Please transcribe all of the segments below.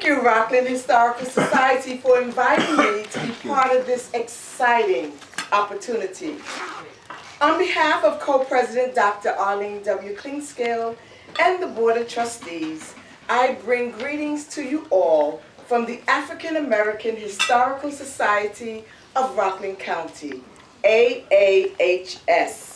you, Rockland Historical Society, for inviting me to be part of this exciting opportunity. On behalf of Co-President Dr. Arlene W. Klingscale and the Board of Trustees, I bring greetings to you all from the African American Historical Society of Rockland County, AAHS.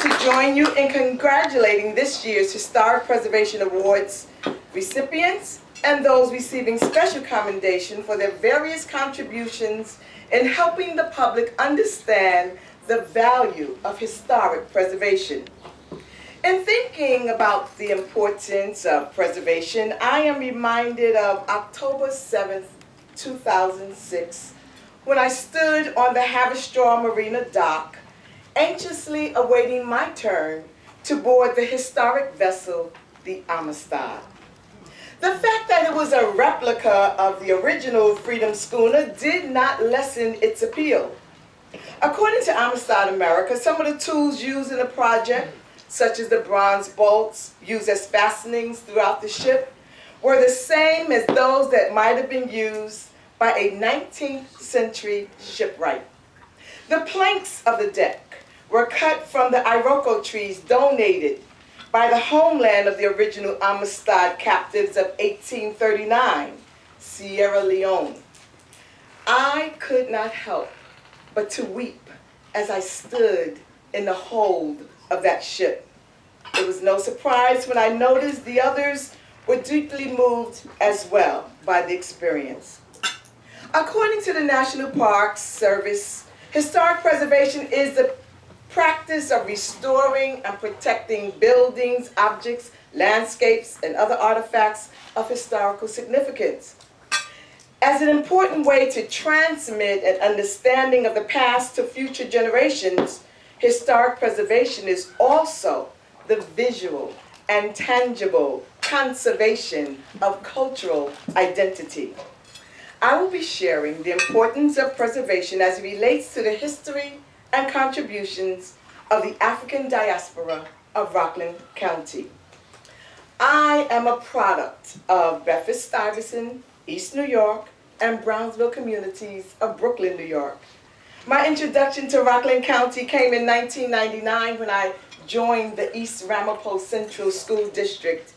To join you in congratulating this year's Historic Preservation Awards recipients and those receiving special commendation for their various contributions in helping the public understand the value of historic preservation. In thinking about the importance of preservation, I am reminded of October 7th, 2006, when I stood on the Haverstraw Marina dock anxiously awaiting my turn to board the historic vessel, the Amistad. The fact that it was a replica of the original Freedom schooner did not lessen its appeal. According to Amistad America, some of the tools used in the project, such as the bronze bolts used as fastenings throughout the ship, were the same as those that might have been used by a 19th century shipwright. The planks of the deck were cut from the Iroko trees donated by the homeland of the original Amistad captives of 1839, Sierra Leone. I could not help but to weep as I stood in the hold of that ship. It was no surprise when I noticed the others were deeply moved as well by the experience. According to the National Park Service, historic preservation is the practice of restoring and protecting buildings, objects, landscapes, and other artifacts of historical significance. As an important way to transmit an understanding of the past to future generations, historic preservation is also the visual and tangible conservation of cultural identity. I will be sharing the importance of preservation as it relates to the history and contributions of the African diaspora of Rockland County. I am a product of Bedford-Stuyvesant, East New York, and Brownsville communities of Brooklyn, New York. My introduction to Rockland County came in 1999 when I joined the East Ramapo Central School District,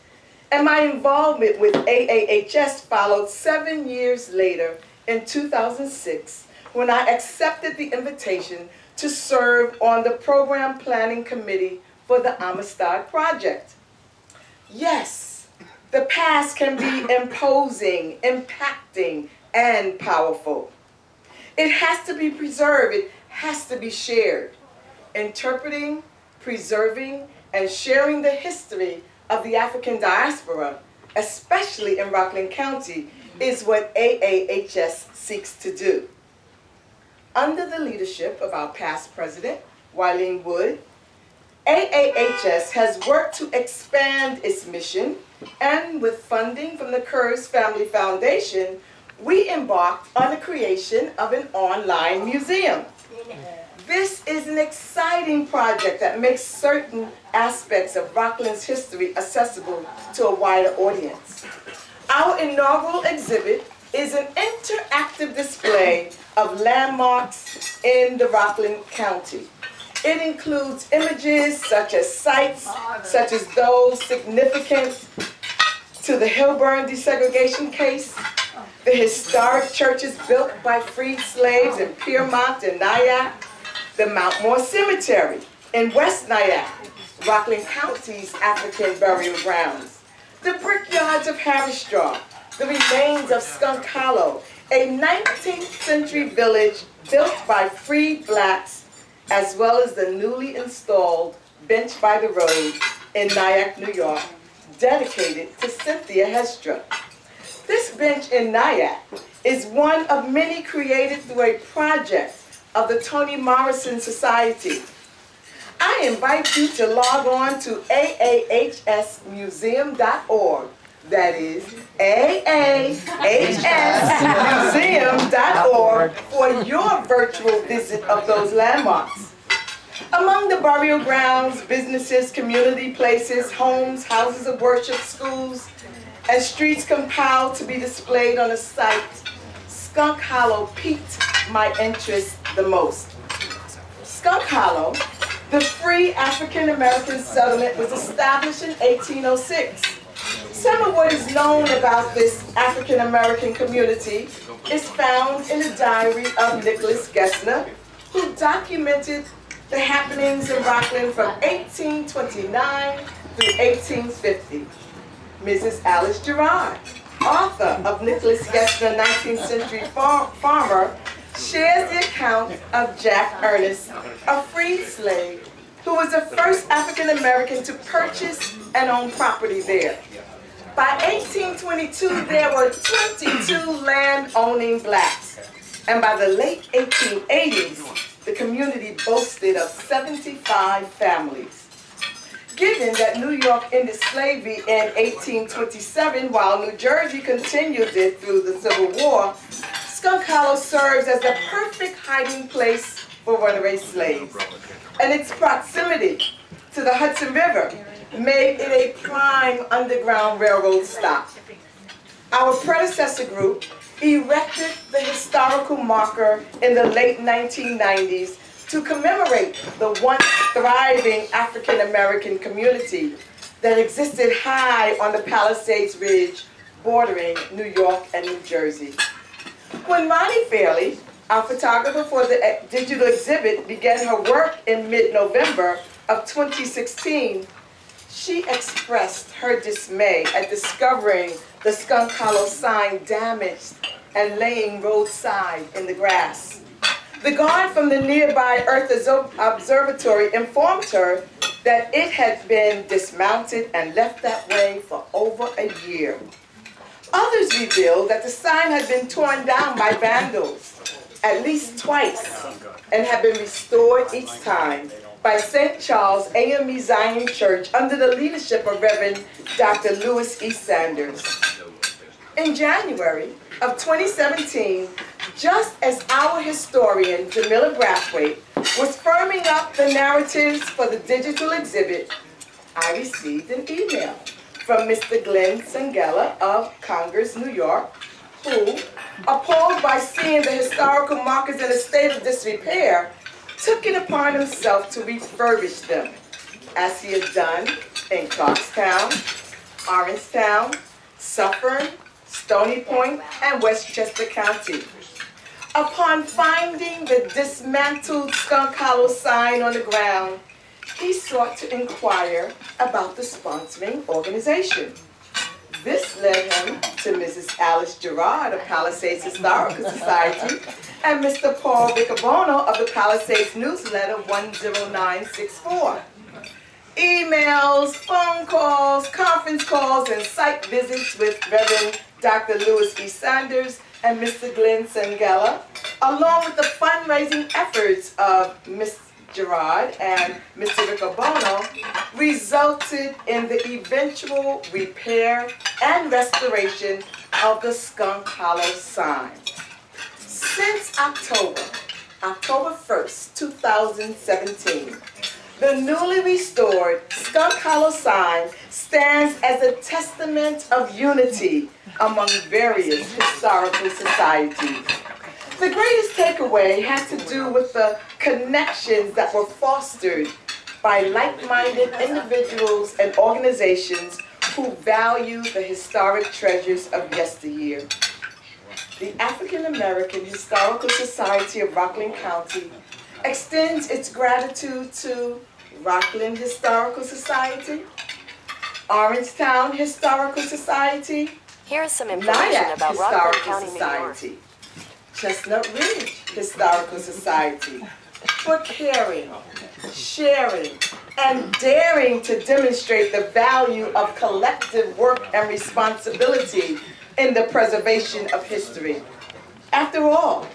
and my involvement with AAHS followed 7 years later in 2006 when I accepted the invitation to serve on the Program Planning Committee for the Amistad Project. Yes, the past can be imposing, impacting, and powerful. It has to be preserved, it has to be shared. Interpreting, preserving, and sharing the history of the African diaspora, especially in Rockland County, is what AAHS seeks to do. Under the leadership of our past president, Wileen Wood, AAHS has worked to expand its mission, and with funding from the Kurz Family Foundation, we embarked on the creation of an online museum. This is an exciting project that makes certain aspects of Rockland's history accessible to a wider audience. Our inaugural exhibit is an interactive display of landmarks in the Rockland County. It includes images such as sites, such as those significant to the Hillburn desegregation case, the historic churches built by freed slaves in Piermont and Nyack, the Mount Moore Cemetery in West Nyack, Rockland County's African burial grounds, the brickyards of Haverstraw, the remains of Skunk Hollow, a 19th century village built by freed blacks, as well as the newly installed Bench by the Road in Nyack, New York, dedicated to Cynthia Hestra. This bench in Nyack is one of many created through a project of the Toni Morrison Society. I invite you to log on to aahsmuseum.org. That is aahsmuseum.org for your virtual visit of those landmarks. Among the burial grounds, businesses, community places, homes, houses of worship, schools, and streets compiled to be displayed on the site, Skunk Hollow piqued my interest the most. Skunk Hollow, the free African-American settlement, was established in 1806. Some of what is known about this African-American community is found in the diary of Nicholas Gessner, who documented the happenings in Rockland from 1829 through 1850. Mrs. Alice Gerard, author of Nicholas Gessner, 19th Century Farmer, shares the account of Jack Ernest, a freed slave who was the first African-American to purchase and own property there. By 1822, there were 22 land-owning blacks, and by the late 1880s, the community boasted of 75 families. Given that New York ended slavery in 1827, while New Jersey continued it through the Civil War, Skunk Hollow serves as the perfect hiding place for runaway slaves, and its proximity to the Hudson River made it a prime Underground Railroad stop. Our predecessor group erected the historical marker in the late 1990s to commemorate the once thriving African-American community that existed high on the Palisades Ridge bordering New York and New Jersey. When Ronnie Fairley, our photographer for the digital exhibit, began her work in mid-November of 2016, she expressed her dismay at discovering the Skunk Hollow sign damaged and laying roadside in the grass. The guard from the nearby Earth Observatory informed her that it had been dismounted and left that way for over a year. Others revealed that the sign had been torn down by vandals at least twice and had been restored each time by St. Charles AME Zion Church under the leadership of Reverend Dr. Lewis E. Sanders. In January of 2017, just as our historian, Jamila Brathwaite, was firming up the narratives for the digital exhibit, I received an email from Mr. Glenn Sangella of Congers, New York, who, appalled by seeing the historical markers in a state of disrepair, took it upon himself to refurbish them, as he had done in Clarkstown, Orangetown, Suffern, Stony Point, and Westchester County. Upon finding the dismantled Skunk Hollow sign on the ground, he sought to inquire about the sponsoring organization. This led him to Mrs. Alice Gerard of Palisades Historical Society and Mr. Paul Riccobono of the Palisades Newsletter 10964. Emails, phone calls, conference calls, and site visits with Reverend Dr. Lewis E. Sanders and Mr. Glenn Sangella, along with the fundraising efforts of Ms. Gerard and Mr. Riccobono, resulted in the eventual repair and restoration of the Skunk Hollow sign. Since October 1st, 2017, the newly restored Skunk Hollow sign stands as a testament of unity among various historical societies. The greatest takeaway has to do with the connections that were fostered by like-minded individuals and organizations who value the historic treasures of yesteryear. The African American Historical Society of Rockland County extends its gratitude to Rockland Historical Society, Orangetown Historical Society, here is some information Nyack about Rockland Historical County, New York. Society, Chestnut Ridge Historical Society, for caring, sharing, and daring to demonstrate the value of collective work and responsibility in the preservation of history. After all,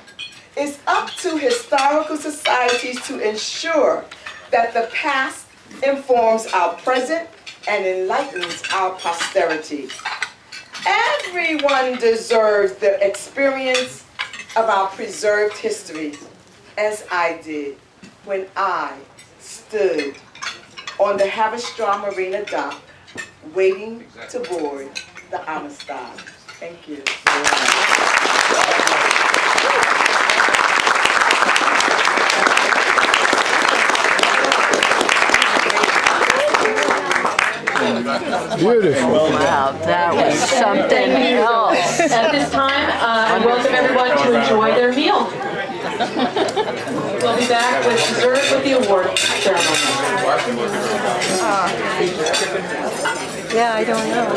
it's up to historical societies to ensure that the past informs our present and enlightens our posterity. Everyone deserves the experience of our preserved history, as I did when I stood on the Haverstraw Marina dock, waiting to board the Amistad. Thank you. Beautiful. Wow, that was something else. At this time, I welcome everyone to enjoy their meal. We'll be back with dessert with the award ceremony. Yeah, I don't know.